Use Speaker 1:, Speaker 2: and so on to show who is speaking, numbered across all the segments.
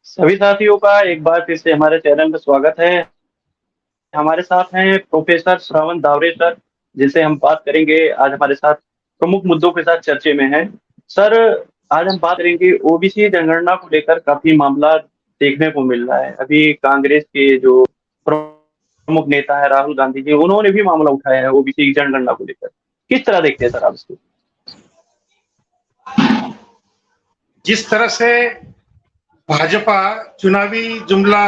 Speaker 1: सभी साथियों का एक बार फिर से हमारे चैनल में स्वागत है। हमारे साथ हैं प्रोफेसर श्रवण दावरे सर, जिनसे हम बात करेंगे। आज हमारे साथ प्रमुख मुद्दों के साथ चर्चे में हैं। सर, आज हम बात करेंगे ओबीसी जनगणना को लेकर। काफी मामला देखने को मिल रहा है। अभी कांग्रेस के जो प्रमुख नेता है राहुल गांधी जी, उन्होंने भी मामला उठाया है ओबीसी की जनगणना को लेकर। किस तरह देखते हैं सर आप इसको?
Speaker 2: जिस तरह से भाजपा चुनावी जुमला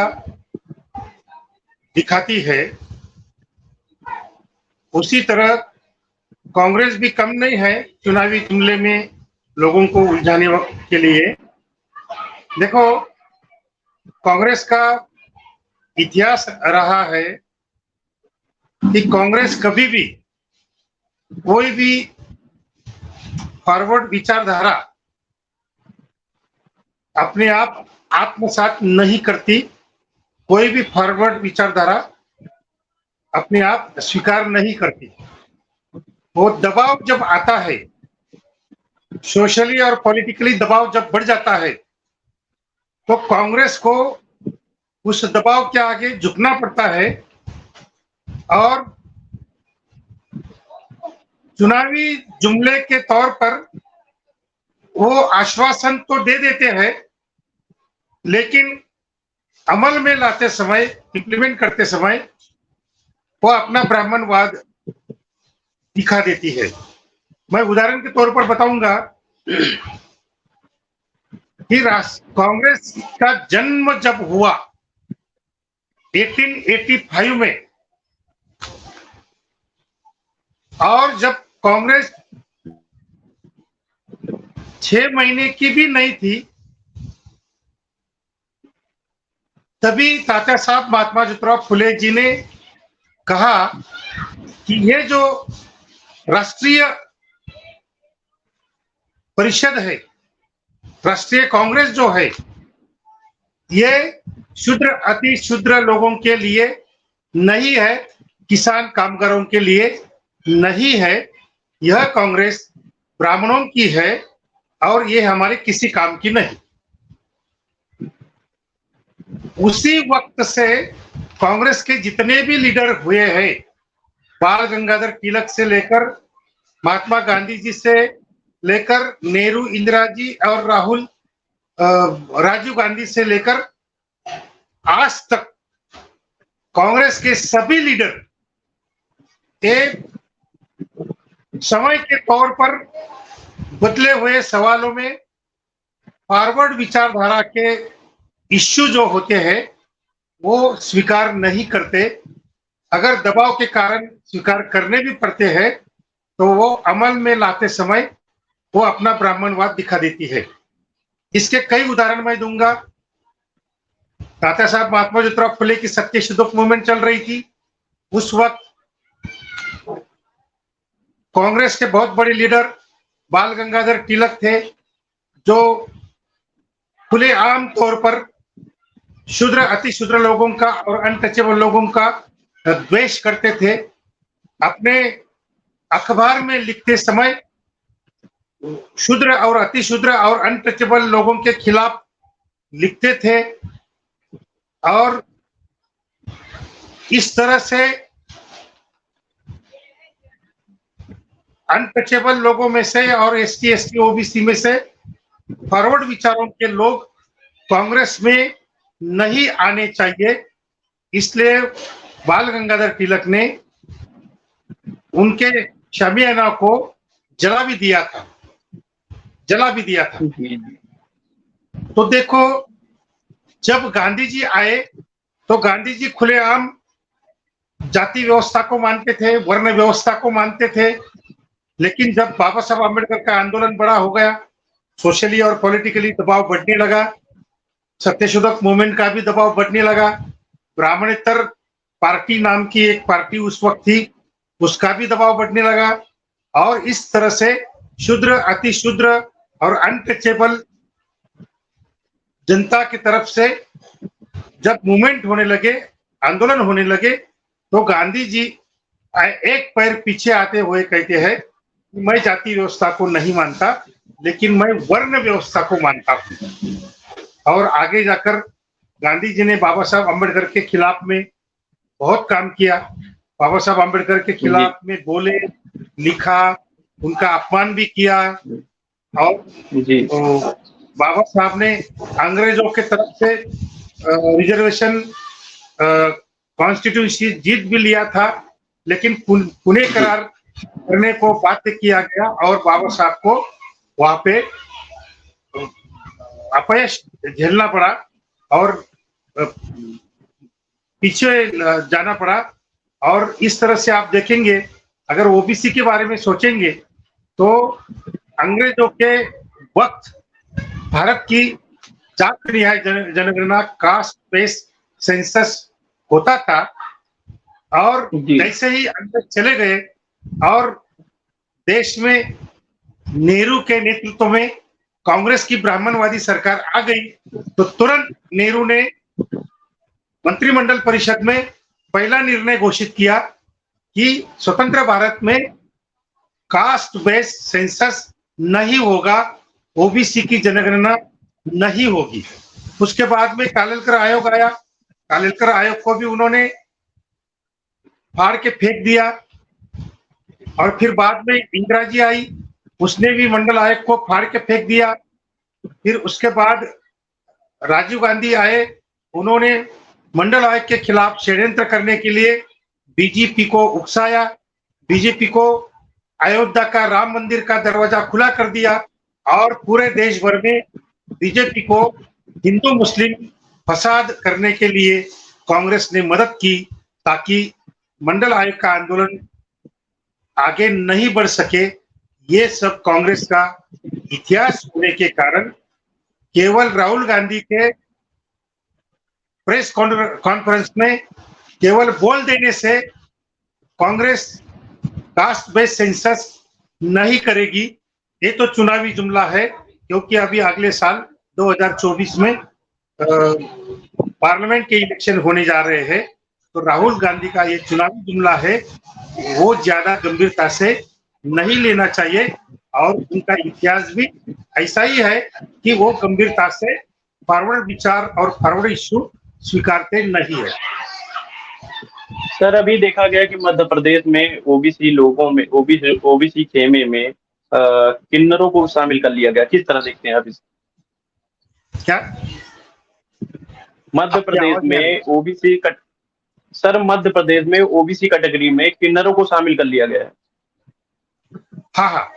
Speaker 2: दिखाती है, उसी तरह कांग्रेस भी कम नहीं है चुनावी जुमले में लोगों को उलझाने के लिए। देखो, कांग्रेस का इतिहास रहा है कि कांग्रेस कभी भी कोई भी फॉरवर्ड विचारधारा अपने आप आत्मसात नहीं करती, कोई भी फॉरवर्ड विचारधारा अपने आप स्वीकार नहीं करती। वो दबाव जब आता है, सोशली और पॉलिटिकली दबाव जब बढ़ जाता है, तो कांग्रेस को उस दबाव के आगे झुकना पड़ता है और चुनावी जुमले के तौर पर वो आश्वासन तो दे देते हैं, लेकिन अमल में लाते समय, इंप्लीमेंट करते समय वो अपना ब्राह्मणवाद दिखा देती है। मैं उदाहरण के तौर पर बताऊंगा कि कांग्रेस का जन्म जब हुआ 1885 में, और जब कांग्रेस 6 महीने की भी नहीं थी, तभी तात्या साहब महात्मा ज्योतिराव फुले जी ने कहा कि ये जो राष्ट्रीय परिषद है, राष्ट्रीय कांग्रेस जो है, ये शूद्र अति शूद्र लोगों के लिए नहीं है, किसान कामगारों के लिए नहीं है। यह कांग्रेस ब्राह्मणों की है और ये हमारे किसी काम की नहीं। उसी वक्त से कांग्रेस के जितने भी लीडर हुए हैं, बाल गंगाधर तिलक से लेकर महात्मा गांधी जी से लेकर नेहरू, इंदिरा जी और राजीव गांधी से लेकर आज तक कांग्रेस के सभी लीडर एक समय के तौर पर बदले हुए सवालों में फॉरवर्ड विचारधारा के इश्यू जो होते हैं वो स्वीकार नहीं करते। अगर दबाव के कारण स्वीकार करने भी पड़ते हैं तो वो अमल में लाते समय वो अपना ब्राह्मणवाद दिखा देती है। इसके कई उदाहरण मैं दूंगा। तात्या साहब महात्मा ज्योतिराव फुले की सत्यशोधक मूवमेंट चल रही थी। उस वक्त कांग्रेस के बहुत बड़े लीडर बाल गंगाधर तिलक थे, जो खुले आम तौर पर शूद्र अति शूद्र लोगों का और अनटचेबल लोगों का द्वेष करते थे। अपने अखबार में लिखते समय शूद्र और अति शूद्र और अनटचेबल लोगों के खिलाफ लिखते थे और इस तरह से अनटचेबल लोगों में से और एसटी, एसटी, ओबीसी में से फॉरवर्ड विचारों के लोग कांग्रेस में नहीं आने चाहिए। इसलिए बाल गंगाधर तिलक ने उनके शामियाना को जला भी दिया था। तो देखो, जब गांधी जी आए तो गांधी जी खुलेआम जाति व्यवस्था को मानते थे, वर्ण व्यवस्था को मानते थे। लेकिन जब बाबा साहब आम्बेडकर का आंदोलन बड़ा हो गया, सोशली और पॉलिटिकली दबाव बढ़ने लगा, सत्यशोधक मूवमेंट का भी दबाव बढ़ने लगा, ब्राह्मणेतर पार्टी नाम की एक पार्टी उस वक्त थी, उसका भी दबाव बढ़ने लगा, और इस तरह से शूद्र अति शूद्र और अनटचेबल जनता की तरफ से जब मूवमेंट होने लगे, आंदोलन होने लगे, तो गांधी जी एक पैर पीछे आते हुए कहते हैं, मैं जाति व्यवस्था को नहीं मानता, लेकिन मैं वर्ण व्यवस्था को मानता हूं। और आगे जाकर गांधी जी ने बाबा साहब अम्बेडकर के खिलाफ में बहुत काम किया। बाबा साहब अम्बेडकर के
Speaker 1: जी
Speaker 2: खिलाफ में बोले, लिखा, उनका अपमान भी किया। और
Speaker 1: जी
Speaker 2: बाबा साहब ने अंग्रेजों के तरफ से रिजर्वेशन कॉन्स्टिट्यूशन जीत भी लिया था, लेकिन पुणे करार करने को बाध्य किया गया और बाबा साहब को वहां पे अपयश झेलना पड़ा और पीछे जाना पड़ा। और इस तरह से आप देखेंगे, अगर ओबीसी के बारे में सोचेंगे तो अंग्रेजों के वक्त भारत की जात न्याय जनगणना कास्ट बेस्ड सेंसस होता था, और जैसे ही अंग्रेज चले गए और देश में नेहरू के नेतृत्व में कांग्रेस की ब्राह्मणवादी सरकार आ गई, तो तुरंत नेहरू ने मंत्रिमंडल परिषद में पहला निर्णय घोषित किया कि स्वतंत्र भारत में कास्ट बेस्ड सेंसस नहीं होगा, ओबीसी की जनगणना नहीं होगी। उसके बाद में कालेलकर आयोग आया, कालेलकर आयोग को भी उन्होंने फाड़ के फेंक दिया। और फिर बाद में इंदिरा जी आई, उसने भी मंडल आयोग को फाड़ के फेंक दिया। फिर उसके बाद राजीव गांधी आए, उन्होंने मंडल आयोग के खिलाफ षड्यंत्र करने के लिए बीजेपी को उकसाया, बीजेपी को अयोध्या का राम मंदिर का दरवाजा खुला कर दिया और पूरे देश भर में बीजेपी को हिंदू मुस्लिम फसाद करने के लिए कांग्रेस ने मदद की, ताकि मंडल आयोग का आंदोलन आगे नहीं बढ़ सके। ये सब कांग्रेस का इतिहास होने के कारण केवल राहुल गांधी के प्रेस कॉन्फ्रेंस में केवल बोल देने से कांग्रेस कास्ट बेस्ड सेंसस नहीं करेगी, ये तो चुनावी जुमला है, क्योंकि अभी अगले साल 2024 में पार्लियामेंट के इलेक्शन होने जा रहे हैं। तो राहुल गांधी का ये चुनावी जुमला है, वो ज्यादा गंभीरता से नहीं लेना चाहिए। और उनका इतिहास भी ऐसा ही है कि वो गंभीरता से फॉरवर्ड विचार और फॉरवर्ड इश्यू स्वीकारते नहीं है।
Speaker 1: सर, अभी देखा गया कि मध्य प्रदेश में ओबीसी लोगों में ओबीसी खेमे में किन्नरों को शामिल कर लिया गया, किस तरह देखते हैं आप इस?
Speaker 2: क्या
Speaker 1: मध्य प्रदेश में ओबीसी सर, मध्य प्रदेश में ओबीसी कैटेगरी में किन्नरों को शामिल कर लिया गया है।
Speaker 2: हाँ हाँ,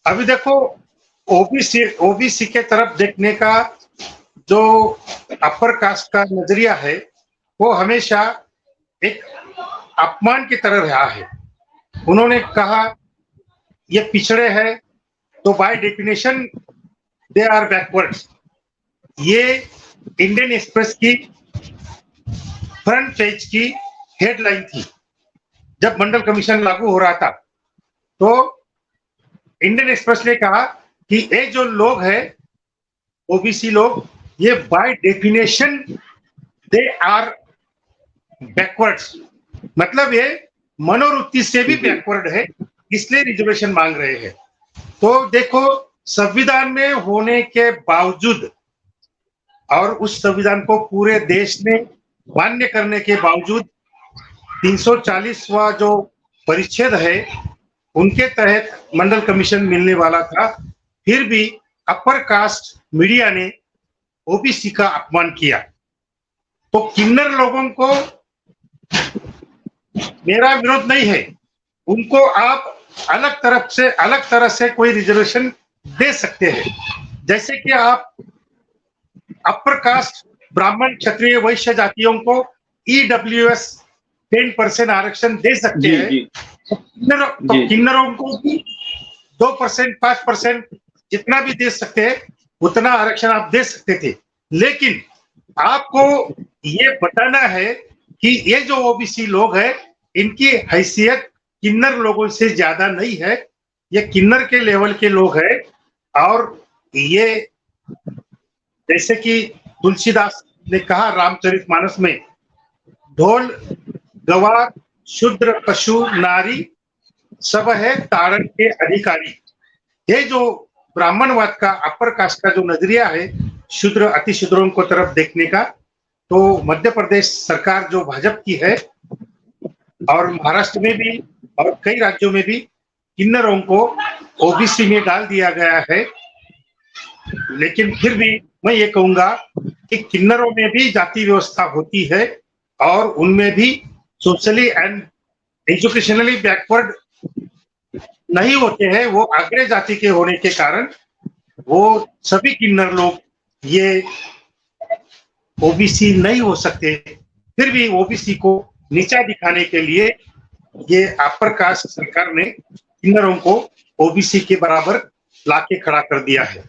Speaker 2: अभी देखो ओबीसी के तरफ देखने का जो अपर कास्ट का नजरिया है, वो हमेशा एक अपमान की तरह रहा है। उन्होंने कहा ये पिछड़े हैं, तो by definition they are backwards. ये इंडियन एक्सप्रेस की फ्रंट पेज की हेडलाइन थी जब मंडल कमीशन लागू हो रहा था। तो इंडियन एक्सप्रेस ने कहा कि ये जो लोग हैं ओबीसी लोग, ये by definition they are backwards, मतलब ये मनोवृत्ति से भी बैकवर्ड है, इसलिए रिजर्वेशन मांग रहे हैं। तो देखो, संविधान में होने के बावजूद और उस संविधान को पूरे देश ने मान्य करने के बावजूद 340वां जो परिच्छेद है उनके तहत मंडल कमीशन मिलने वाला था, फिर भी अपर कास्ट मीडिया ने ओबीसी का अपमान किया। तो किन्नर लोगों को मेरा विरोध नहीं है, उनको आप अलग तरह से कोई रिजर्वेशन दे सकते हैं। जैसे कि आप अपर कास्ट ब्राह्मण क्षत्रिय वैश्य जातियों को ईडब्ल्यूएस 10% आरक्षण दे सकते हैं, तो किन्नरों को भी 2% 5% जितना भी दे सकते हैं उतना आरक्षण आप दे सकते थे। लेकिन आपको ये बताना है कि ये जो ओबीसी लोग हैं, इनकी हैसियत किन्नर लोगों से ज्यादा नहीं है, ये किन्नर के लेवल के लोग हैं। और ये जैसे कि तुलसीदास ने कहा रामचरितमानस में, ढोल गवार शूद्र पशु नारी सब है तारण के अधिकारी। ये जो ब्राह्मणवाद का अपर कास्ट का जो नजरिया है, शूद्र अतिशूद्रों को तरफ देखने का, तो मध्य प्रदेश सरकार जो भाजपा की है और महाराष्ट्र में भी और कई राज्यों में भी किन्नरों को ओबीसी में डाल दिया गया है। लेकिन फिर भी मैं ये कहूंगा कि किन्नरों में भी जाति व्यवस्था होती है और उनमें भी सोशली एंड एजुकेशनली बैकवर्ड नहीं होते हैं। वो अग्र जाति के होने के कारण वो सभी किन्नर लोग ये ओबीसी नहीं हो सकते। फिर भी ओबीसी को नीचा दिखाने के लिए ये अपर कास्ट सरकार ने किन्नरों को ओबीसी के बराबर लाके खड़ा कर दिया है।